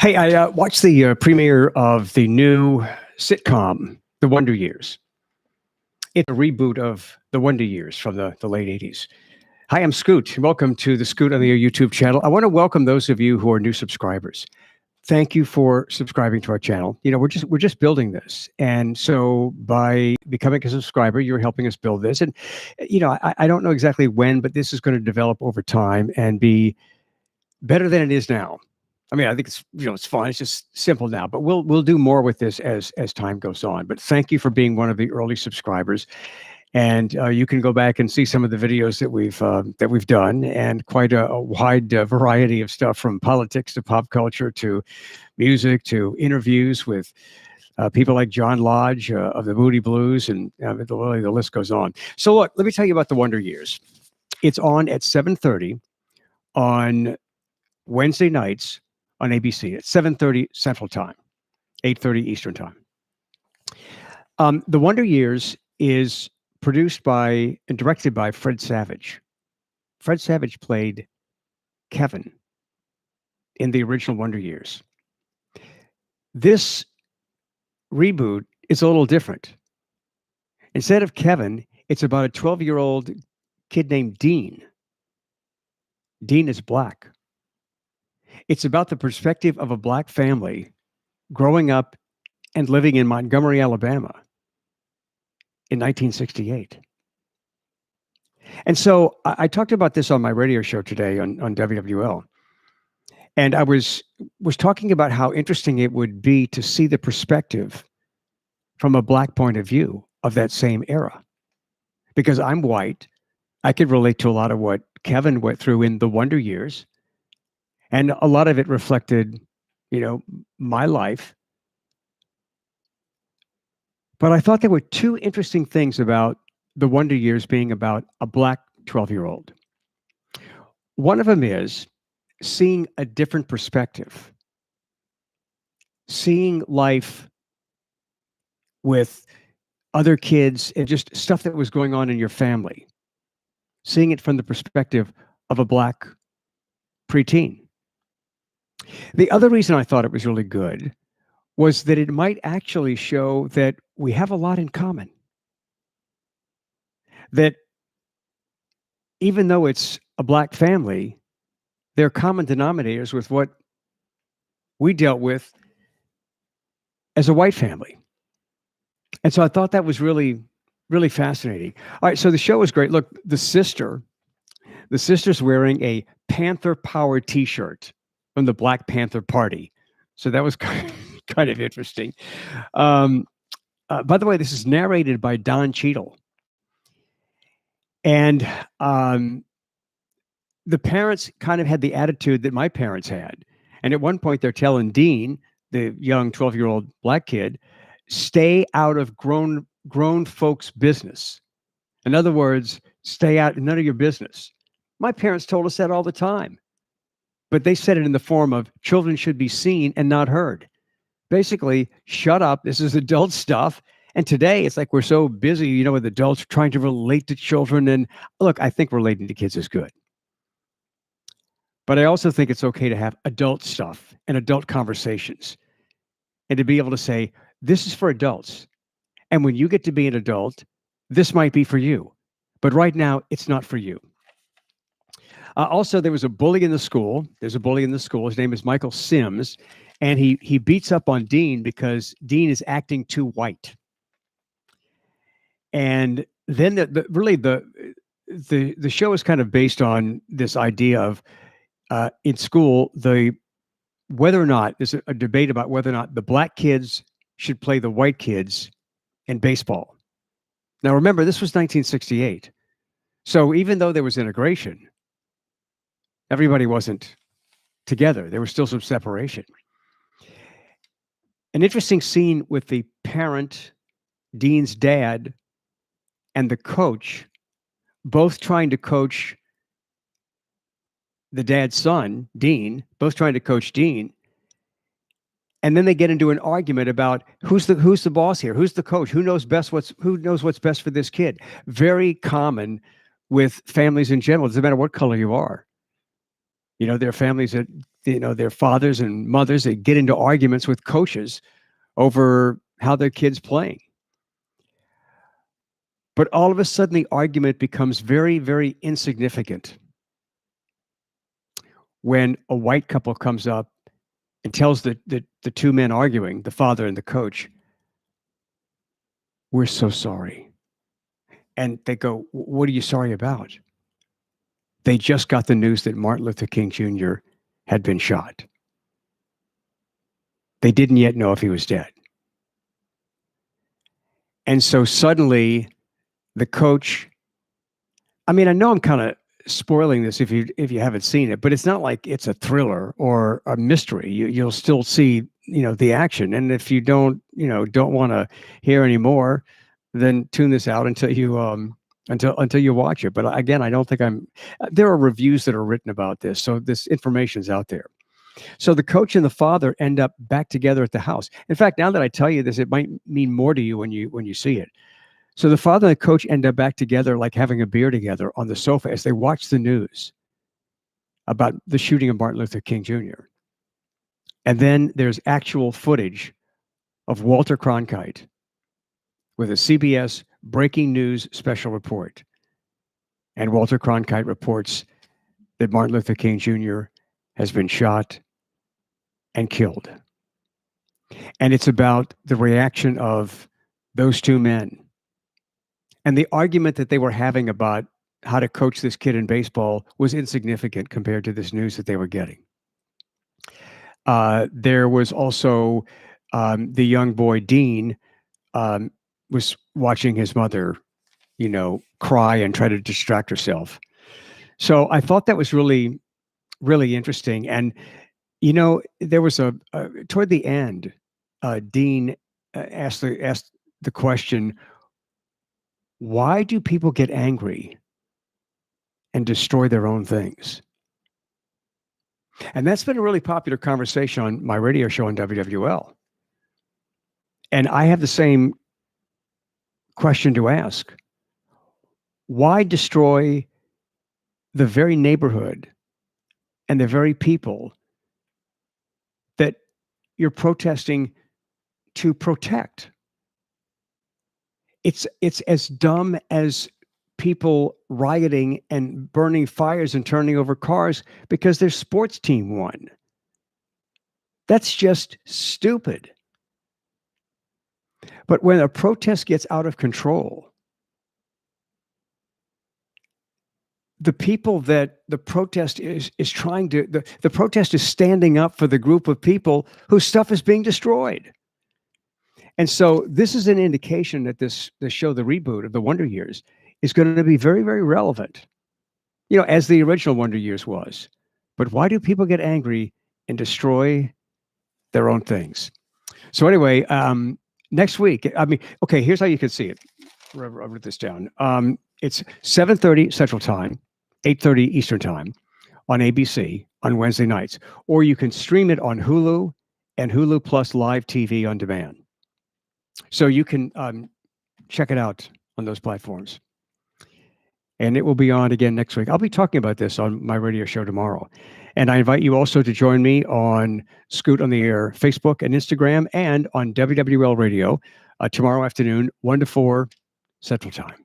Hey, I watched the premiere of the new sitcom, The Wonder Years. It's a reboot of The Wonder Years from the late 80s. Hi, I'm Scoot. Welcome to the Scoot on the Air YouTube channel. I want to welcome those of you who are new subscribers. Thank you for subscribing to our channel. You know, we're just building this. And so by becoming a subscriber, you're helping us build this. And, you know, I don't know exactly when, but this is going to develop over time and be better than it is now. I mean, I think it's fun. It's just simple now, but we'll do more with this as time goes on. But thank you for being one of the early subscribers, and you can go back and see some of the videos that we've done, and quite a wide variety of stuff from politics to pop culture to music to interviews with people like John Lodge of the Moody Blues, and the list goes on. So look, let me tell you about the Wonder Years. It's on at 7:30 on Wednesday nights on ABC at 7:30 Central Time, 8:30 Eastern Time. The Wonder Years is produced by and directed by Fred Savage. Fred Savage played Kevin in the original Wonder Years. This reboot is a little different. Instead of Kevin, it's about a 12-year-old kid named Dean. Dean is black. It's about the perspective of a black family growing up and living in Montgomery, Alabama in 1968. And so I talked about this on my radio show today on WWL. And I was talking about how interesting it would be to see the perspective from a black point of view of that same era. Because I'm white, I could relate to a lot of what Kevin went through in the Wonder Years. And a lot of it reflected, my life. But I thought there were two interesting things about the Wonder Years being about a black 12-year-old. One of them is seeing a different perspective, seeing life with other kids and just stuff that was going on in your family, seeing it from the perspective of a black preteen. The other reason I thought it was really good was that it might actually show that we have a lot in common. That even though it's a black family, there are common denominators with what we dealt with as a white family. And so I thought that was really, really fascinating. All right, so the show was great. Look, the sister's wearing a Panther Power t-shirt from the Black Panther Party. So that was kind of interesting. By the way, this is narrated by Don Cheadle. And the parents kind of had the attitude that my parents had. And at one point, they're telling Dean, the young 12-year-old black kid, stay out of grown folks' business. In other words, stay out, none of your business. My parents told us that all the time. But they said it in the form of children should be seen and not heard. Basically, shut up. This is adult stuff. And today it's like we're so busy, with adults trying to relate to children. And look, I think relating to kids is good. But I also think it's okay to have adult stuff and adult conversations and to be able to say, this is for adults. And when you get to be an adult, this might be for you. But right now, it's not for you. Also, there was a bully in the school. There's a bully in the school. His name is Michael Sims. And he beats up on Dean because Dean is acting too white. And then the show is kind of based on this idea of in school, whether or not there's a debate about whether or not the black kids should play the white kids in baseball. Now, remember, this was 1968. So even though there was integration, everybody wasn't together. There was still some separation. An interesting scene with the parent, Dean's dad, and the coach, both trying to coach the dad's son, Dean, both trying to coach Dean. And then they get into an argument about who's the boss here, who's the coach, who knows what's best for this kid. Very common with families in general. It doesn't matter what color you are. Their families that, their fathers and mothers that get into arguments with coaches over how their kids playing. But all of a sudden, the argument becomes very, very insignificant when a white couple comes up and tells the two men arguing, the father and the coach, "We're so sorry." And they go, "What are you sorry about?" They just got the news that Martin Luther King Jr. had been shot. They didn't yet know if he was dead. And so suddenly the coach, I mean, I know I'm kind of spoiling this if you haven't seen it, but it's not like it's a thriller or a mystery. You'll still see, the action. And if you don't want to hear any more, then tune this out until you watch it. But again, I don't think there are reviews that are written about this, so this information's out there. So the coach and the father end up back together at the house. In fact, now that I tell you this, it might mean more to you when you see it. So the father and the coach end up back together, like having a beer together on the sofa as they watch the news about the shooting of Martin Luther King Jr. And then there's actual footage of Walter Cronkite with a CBS breaking news special report. And Walter Cronkite reports that Martin Luther King Jr. has been shot and killed. And it's about the reaction of those two men. And the argument that they were having about how to coach this kid in baseball was insignificant compared to this news that they were getting. There was also the young boy, Dean, was watching his mother, cry and try to distract herself. So I thought that was really, really interesting. And, there was toward the end, Dean asked the question, why do people get angry and destroy their own things? And that's been a really popular conversation on my radio show on WWL. And I have the same question to ask. Why destroy the very neighborhood and the very people that you're protesting to protect? It's as dumb as people rioting and burning fires and turning over cars because their sports team won. That's just stupid. But when a protest gets out of control, the people that the protest is trying to, the protest is standing up for the group of people whose stuff is being destroyed. And so this is an indication that the show, the reboot of the Wonder Years, is going to be very, very relevant, as the original Wonder Years was. But why do people get angry and destroy their own things? So anyway, next week, okay, here's how you can see it. I wrote this down. It's 7:30 Central Time, 8:30 Eastern Time on ABC on Wednesday nights. Or you can stream it on Hulu and Hulu Plus Live TV on demand. So you can check it out on those platforms. And it will be on again next week. I'll be talking about this on my radio show tomorrow. And I invite you also to join me on Scoot on the Air Facebook and Instagram and on WWL Radio tomorrow afternoon, 1 to 4 Central Time.